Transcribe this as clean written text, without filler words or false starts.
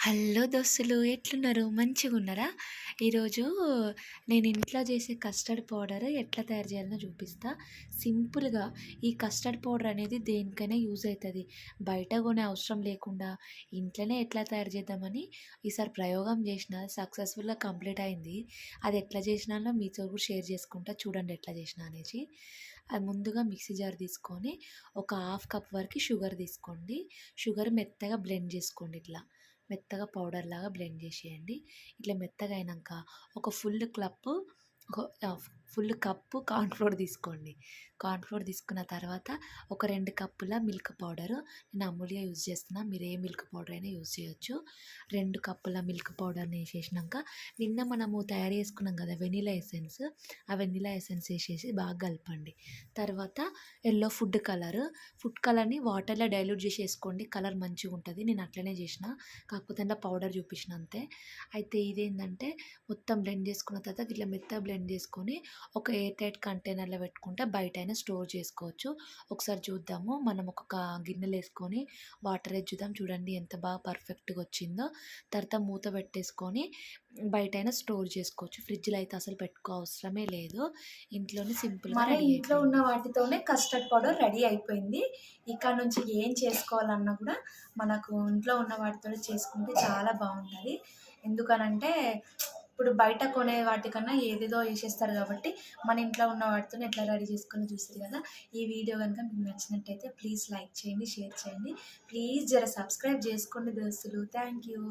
Hello దోస్తులు ఎట్లున్నారు? మంచిగున్నారా? ఈరోజు నేను ఇంట్లో చేసే కస్టర్డ్ పౌడర్ ఎట్లా తయారు చేయాలో చూపిస్తా. సింపుల్‌గా ఈ కస్టర్డ్ పౌడర్ అనేది దేనికైనా యూజ్ అయితది. బయట కొనే అవసరం లేకుండా ఇంట్లోనే ఎట్లా తయారు చేద్దామని ఈసారి ప్రయోగం చేసిన. సక్సెస్‌ఫుల్‌గా కంప్లీట్ అయింది. అది ఎట్లా చేసినానో మీతో కూడా షేర్ చేసుకుంటా. చూడండి ఎట్లా చేసినా అనేసి. అది ముందుగా మిక్సీ జార్ తీసుకొని ఒక హాఫ్ కప్ వరకు షుగర్ తీసుకోండి. షుగర్ మెత్తగా బ్లెండ్ చేసుకోండి ఇట్లా. మెత్తగా పౌడర్ లాగా బ్లెండ్ చేసేయండి. ఇట్లా మెత్తగా అయినాక ఒక ఫుల్ కప్పు కార్న్ ఫ్లోర్ తీసుకోండి. కార్న్ ఫ్లోర్ తీసుకున్న తర్వాత ఒక 2 కప్పుల మిల్క్ పౌడరు. నేను అమూల్య యూజ్ చేస్తున్నా. మీరు ఏ మిల్క్ పౌడర్ అయినా యూజ్ చేయొచ్చు. 2 కప్పుల మిల్క్ పౌడర్ని వేసేసినాక నిన్న మనము తయారు చేసుకున్నాం కదా వెనిలా ఎసెన్స్, ఆ వెనిలా ఎసెన్స్ వేసేసి బాగా కలపండి. తర్వాత ఎల్లో ఫుడ్ కలర్ని వాటర్లో డైల్యూట్ చేసి వేసుకోండి. కలర్ మంచిగా ఉంటుంది. నేను అట్లనే చేసిన, కాకపోతే అందులో పౌడర్ చూపించిన అంతే. అయితే ఇదేంటంటే మొత్తం బ్లెండ్ చేసుకున్న తర్వాత ఇట్లా మెత్తగా బ్లెండ్ చేసుకొని ఒక ఎయిర్ టైట్ కంటైనర్లో పెట్టుకుంటే బయటైనా స్టోర్ చేసుకోవచ్చు. ఒకసారి చూద్దాము. మనం ఒక గిన్నెలో వేసుకొని వాటర్ వేసి చూద్దాం. చూడండి ఎంత బాగా పర్ఫెక్ట్గా వచ్చిందో. తర్వాత మూత పెట్టేసుకొని బయటైనా స్టోర్ చేసుకోవచ్చు. ఫ్రిడ్జ్లో అయితే అసలు పెట్టుకో అవసరమే లేదు. ఇంట్లోనే సింపుల్గా మన రెడీ ఇంట్లో ఉన్న అయిపోయింది. వాటితోనే కస్టర్డ్ పౌడర్ రెడీ అయిపోయింది. ఇక్కడ నుంచి ఏం చేసుకోవాలన్నా కూడా మనకు ఇంట్లో ఉన్న వాటితోనే చేసుకుంటే చాలా బాగుంటుంది. ఎందుకనంటే ఇప్పుడు బయట కొనే వాటికన్నా ఏదేదో వేసేస్తారు కాబట్టి మన ఇంట్లో ఉన్న వాటితోనే ఎట్లా రెడీ చేసుకొని చూస్తారు కదా. ఈ వీడియో కనుక మీకు నచ్చినట్టయితే ప్లీజ్ లైక్ చేయండి, షేర్ చేయండి. ప్లీజ్ జర సబ్స్క్రైబ్ చేసుకోండి దోస్తులు. Thank you.